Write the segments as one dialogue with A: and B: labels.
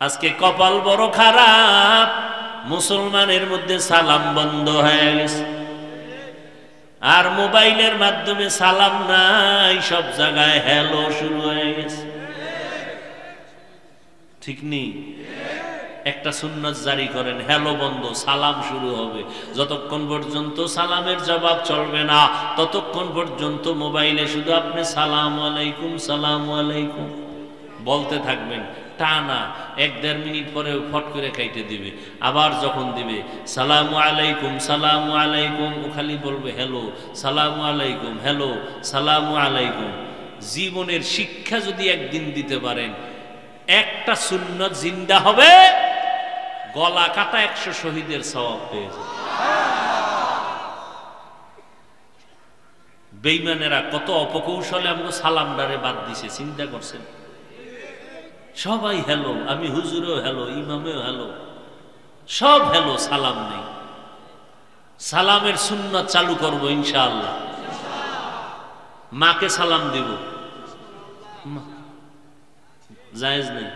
A: আজকে কপাল বড় খারাপ, মুসলমানের মধ্যে সালাম বন্ধ হয়ে গেছে, আর মোবাইলের মাধ্যমে সালাম নাই, সব জায়গায় হ্যালো শুরু হয়ে গেছে। ঠিক নেই? একটা সুন্নাত জারি করেন, হ্যালো বন্ধ, সালাম শুরু হবে। যতক্ষণ পর্যন্ত সালামের জবাব চলবে না, ততক্ষণ পর্যন্ত মোবাইলে শুধু আপনি সালাম আলাইকুম সালাম আলাইকুম বলতে থাকবেন টানা। 1-1.5 মিনিট পরে ফট করে কাইটে দিবে। আবার যখন দিবে সালামু আলাইকুম, ও খালি বলবে হ্যালো সালামু আলাইকুম, হ্যালো সালামু আলাইকুম। জীবনের শিক্ষা যদি একদিন দিতে পারেন, একটা সুন্নাত জিন্দা হবে, গলা কাটা 100 শহীদের সওয়াব পেয়ে যাবে। বেঈমানেরা কত অপকৌশলে আমাকে সালামদারে বাদ দিছে, চিন্তা করছেন? সবাই হ্যালো, আমি হুজুরও হ্যালো, ইমামেও হ্যালো, সব হ্যালো, সালাম নেই। সালামের সুন্নাত চালু করব ইনশাআল্লাহ। মাকে সালাম দিব, জায়েজ নেই?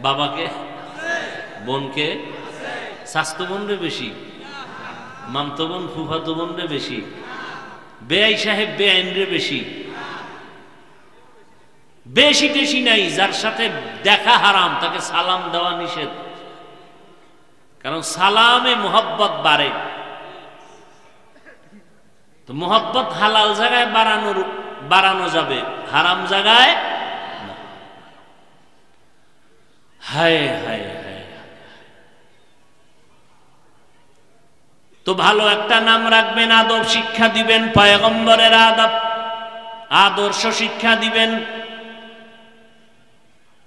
A: বাবাকে, বোনকে, স্বাস্থ্য বোনরে বেশি, মামতো বোন ফুফাতো বোনরে বেশি, বেআই সাহেব বেআইনরে বেশি, বেশি টেশি নাই। যার সাথে দেখা হারাম তাকে সালাম দেওয়া নিষেধ, কারণ সালামে মোহব্বত বাড়ে। তো মোহব্বত হালাল জায়গায় বাড়ানো যাবে, হারাম জায়গায় না। হায় হায় হায়। তো ভালো একটা নাম রাখবেন, আদব শিক্ষা দিবেন, পয়গম্বরের আদব আদর্শ শিক্ষা দিবেন।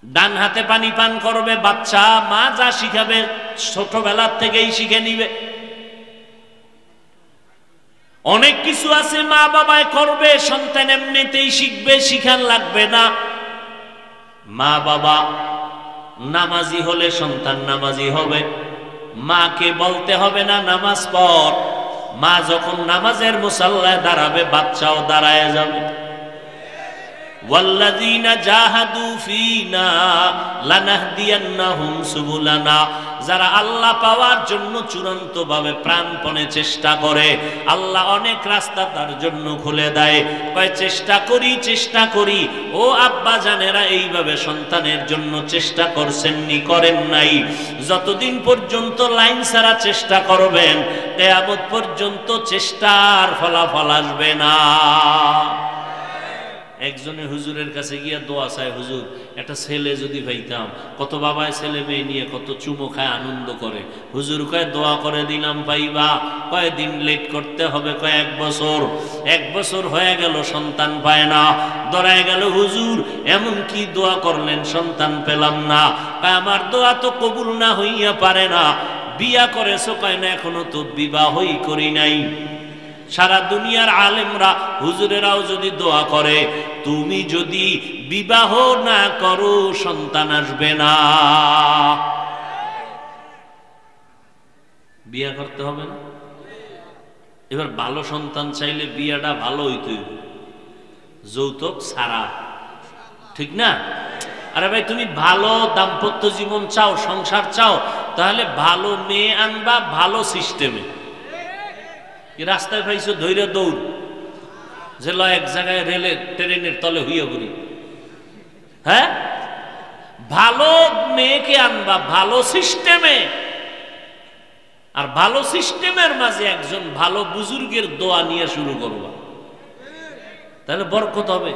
A: ডান হাতে পানি পান করবে বাচ্চা, মা যা শিখাবে ছোটবেলার থেকেই শিখে নিবে। অনেক কিছু আছে মা বাবায় করবে, সন্তান এমনিতেই শিখবে, শিখান লাগবে না। মা বাবা নামাজি হলে সন্তান নামাজি হবে, মাকে বলতে হবে না নামাজ পড়। মা যখন নামাজের মুসাল্লায় দাঁড়াবে, বাচ্চাও দাঁড়ায় যাবে। ওয়াল্লাযীনা জাহাদু ফীনা লানাহদিয়ান্নাহুম সুবুলানা, যারা আল্লাহ পাওয়ার জন্য চূড়ান্তভাবে প্রাণপণে চেষ্টা করে, আল্লাহ অনেক রাস্তা তার জন্য খুলে দেয়। কয় চেষ্টা করি। ও আব্বা জানেরা, এইভাবে সন্তানের জন্য চেষ্টা করছেননি? করেন নাই? যতদিন পর্যন্ত লাইন ছাড়া চেষ্টা করবেন, কিয়ামত পর্যন্ত চেষ্টার ফলাফল আসবে না। একজনে হুজুরের কাছে গিয়া দোয়া চায়, হুজুর একটা ছেলে যদি পাইতাম। কত বাবায় ছেলে মেয়ে নিয়ে কত চুমো খায়, আনন্দ করে। হুজুর কয় দোয়া করে দিলাম পাইবা। কয়দিন লেট করতে হবে? কয় 1 বছর। 1 বছর হয়ে গেল, সন্তান পায় না, ধরায় গেল। হুজুর এমন কি দোয়া করলেন, সন্তান পেলাম না? কয় আমার দোয়া তো কবুল না হইয়া পারে না। বিয়া করেছো? কয় না, এখনো তো বিবাহই করি নাই। সারা দুনিয়ার আলেমরা হুজুরেরাও যদি দোয়া করে, তুমি যদি বিবাহ না করো সন্তান আসবে না। বিয়া করতে হবে না? এবার ভালো সন্তান চাইলে বিয়াটা ভালো হইতে হবে, যৌতুক ছাড়া। ঠিক না? আরে ভাই, তুমি ভালো দাম্পত্য জীবন চাও, সংসার চাও, তাহলে ভালো মেয়ে আনবা, ভালো সিস্টেমে। রাস্তায় পাইছো ধৈর্য দৌড়, যে এক জায়গায় রেলের ট্রেনের তলে হইয়া পড়ি। হ্যাঁ, ভালো মেয়েকে আনবা ভালো সিস্টেমে, আর ভালো সিস্টেমের মাঝে একজন ভালো বুজুর্গের দোয়া নিয়ে শুরু করবা, তাহলে বরকত হবে।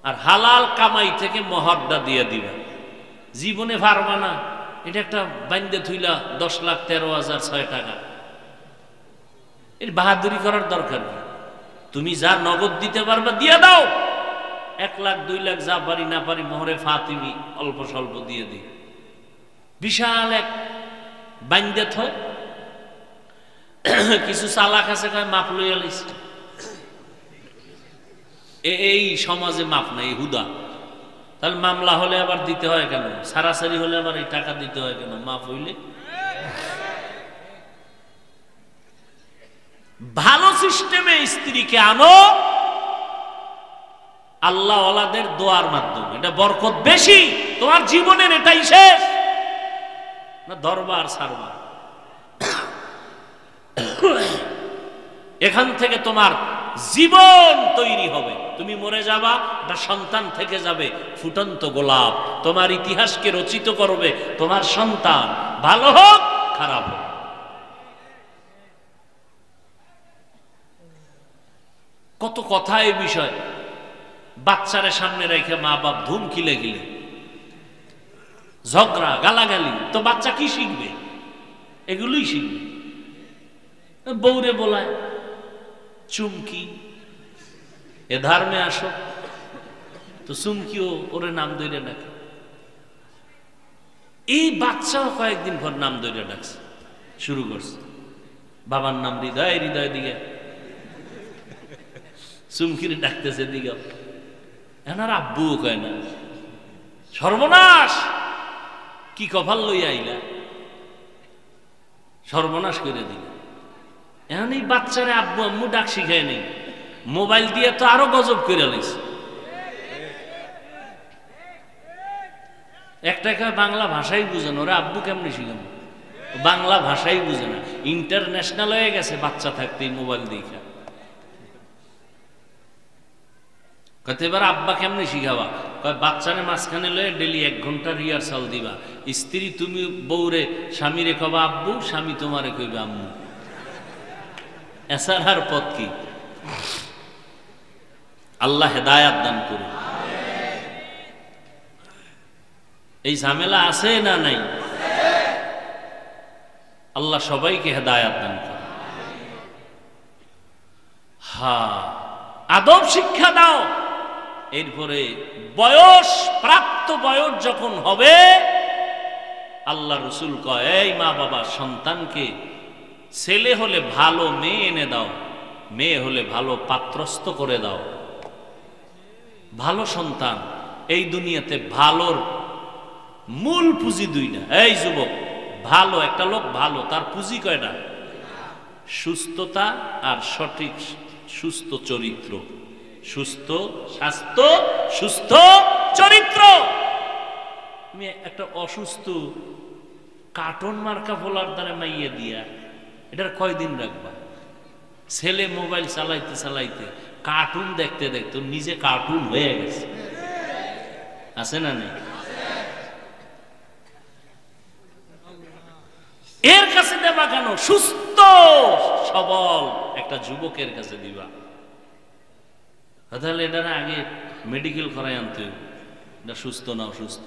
A: আর হালাল কামাই থেকে মহরটা দিয়ে দিবা। জীবনে পারবা না, এটা একটা বাইন্দে থুইলা 10,13,006 টাকা, এর বাহাদুরি করার দরকার নেই। তুমি যা নগদ দিতে পারবা দিয়ে দাও। 1 লাখ 2 লাখ যা পারি না পারি মোহরে ফাতিমি অল্প স্বল্প দিয়ে দিই। বিশাল এক বাইন্দে থয়। কিছু চালাক আছে, কয় মাপ লইয়া লইছে। এই সমাজে মাপ নাই, হুদা। তাহলে মামলা হলে আবার দিতে হয় কেন? সারাসারি হলে আবার এই টাকা দিতে হয় কেন? মাপ হইলে। ভালো সিস্টেমে স্ত্রীকে আনো, আল্লাহ ওয়ালাদের দোয়ার মাধ্যমে, এটা বরকত বেশি। তোমার জীবনের এটাই শেষ না দরবার সারবার? এখান থেকে তোমার জীবন তৈরি হবে। তুমি মরে যাবা, একটা সন্তান থেকে যাবে ফুটন্ত গোলাপ, তোমার ইতিহাসকে রচিত করবে তোমার সন্তান, ভালো হোক খারাপ হোক। কত কথা এই বিষয়। বাচ্চারে সামনে রেখে মা বাপ ধুম খিলে গিলে ঝগড়া গালাগালি, তো বাচ্চা কি শিখবে? এগুলোই শিখবে। বউরে বলায় চুমকি, এ ধার্মে আসো, তো চুমকিও ওরে নাম ধরে ডাকে। এই বাচ্চাও কয়েকদিন পর নাম ধরে ডাকছে, শুরু করছে। বাবার নাম হৃদয়, হৃদয় দিকে চুমকিরে ডাকতেছে দিকে, এনার আব্বুও কয় না। সর্বনাশ, কি কপাল লইয়া আইলা, সর্বনাশ করে দিল। এখন এই বাচ্চারে আব্বু আম্মু ডাক শিখায় নেই, মোবাইল দিয়ে তো আরো গজব করে লাইছে। একটা বাংলা ভাষাই বুঝে না, ওরা আব্বু কেমনি শিখানো, বাংলা ভাষাই বুঝে না। ইন্টারন্যাশনাল হয়ে গেছে বাচ্চা থাকতেই মোবাইল দেখা। এবার আব্বা কেমনে শিখাবা? বাচ্চারে মাঝখানে লয়ে ডেলি 1 ঘন্টা রিহার্সাল দিবা। স্ত্রী তুমি বউরে স্বামীরে কবা আব্বু, স্বামী তোমারে কইবে আম্মু। এছাড়ার পথ কি? আল্লাহ হেদায়াত দান করুন। এই ঝামেলা আছে না নাই? আল্লাহ সবাইকে হেদায়াত দান করুন। হ্যাঁ, আদব শিক্ষা দাও। এরপরে বয়স, প্রাপ্ত বয়স যখন হবে, আল্লাহ রসুল কয় এই মা বাবা সন্তানকে ছেলে হলে ভালো মেয়ে এনে দাও, মেয়ে হলে ভালো পাত্রস্থ করে দাও। ভালো সন্তান, এই দুনিয়াতে ভালোর মূল পুঁজি 2টা। এই যুবক, ভালো একটা লোক ভালো, তার পুঁজি কয়টা? সুস্থতা আর সঠিক সুস্থ চরিত্র। সুস্থ স্বাস্থ্য, সুস্থ চরিত্র। তুমি একটা অসুস্থ কার্টুন মার্কা ফোলার দ্বারা মাইয়ে দিয়া এটার কয়দিন রাখবা? ছেলে মোবাইল চালাইতে চালাইতে, কার্টুন দেখতে দেখতে নিজে কার্টুন হয়ে গেছে, আছে না নেই? এর কাছে দেবা কেন? সুস্থ সবল একটা যুবকের কাছে দিবা। তাহলে এটা আগে মেডিকেল করাই আনতে, এটা সুস্থ না অসুস্থ।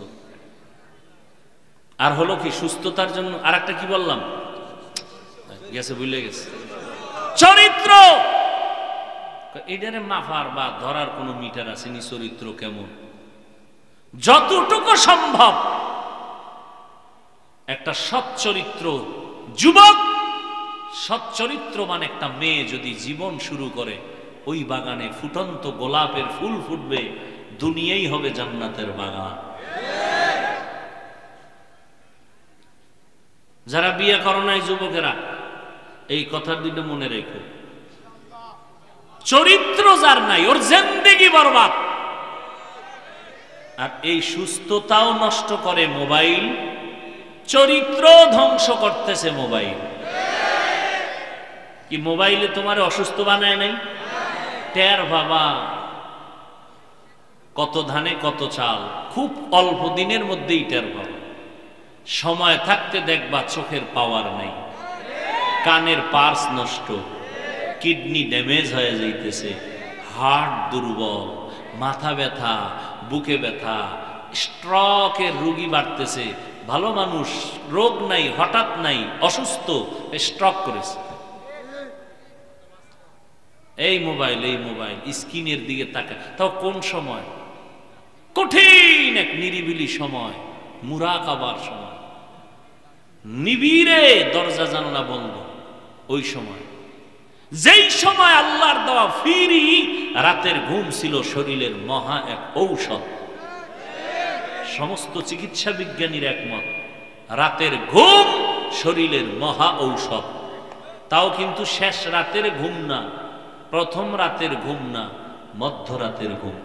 A: আর হলো কি সুস্থতার জন্য আর একটা কি বললাম, গেছে ভুলে গেছে, চরিত্র। এটারে মাফার বা ধরার কোন মিটার আসেনি? চরিত্র কেমন? যতটুকু সম্ভব একটা সৎ চরিত্র যুবক, সৎ চরিত্রবান একটা মেয়ে যদি জীবন শুরু করে, ওই বাগানে ফুটন্ত গোলাপের ফুল ফুটবে, দুনিয়াই হবে জান্নাতের বাগান। যারা বিয়ে করো নাই যুবকেরা, এই কথা 2টা মনে রেখো। চরিত্র যার নাই, ওর জিন্দেগি বরবাদ। আর এই সুস্থতাও নষ্ট করে মোবাইল, চরিত্র ধ্বংস করতেছে মোবাইল। কি মোবাইলে তোমার অসুস্থ বানায় নাই? টের বাবা, কত ধানে কত চাল, খুব অল্প দিনের মধ্যেই টের পাবা। সময় থাকতে দেখবা চোখের পাওয়ার নাই, কানের পার্স নষ্ট, কিডনি ড্যামেজ হয়ে যাইতেছে, হার্ট দুর্বল, মাথা ব্যথা, বুকে ব্যথা, স্ট্রোকের রোগী বাড়তেছে। ভালো মানুষ, রোগ নাই, হঠাৎ নাই, অসুস্থ, স্ট্রোক করেছে। এই মোবাইল, এই মোবাইল স্ক্রিনের দিকে তাকা। তাও কোন সময়? কঠিন এক নিরিবিলি সময়, মুরাকাবার সময়, নিবিড়ে দরজা জানালা বন্ধ, ওই সময়, যেই সময় আল্লাহর দেওয়া ফিরি রাতের ঘুম ছিল শরীরের মহা এক ঔষধ। সমস্ত চিকিৎসা বিজ্ঞানীর একমত, রাতের ঘুম শরীরের মহা ঔষধ। তাও কিন্তু শেষ রাতের ঘুম না, প্রথম রাতের ঘুম না, মধ্যরাতের ঘুম।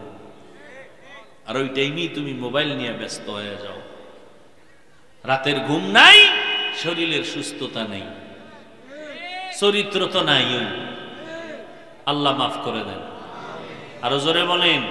A: আর ওই টাইমেই তুমি মোবাইল নিয়ে ব্যস্ত হয়ে যাও। রাতের ঘুম নাই, শরীরের সুস্থতা নেই, চরিত্র তো নাই। আল্লাহ মাফ করে দেন। আরো জোরে বলেন।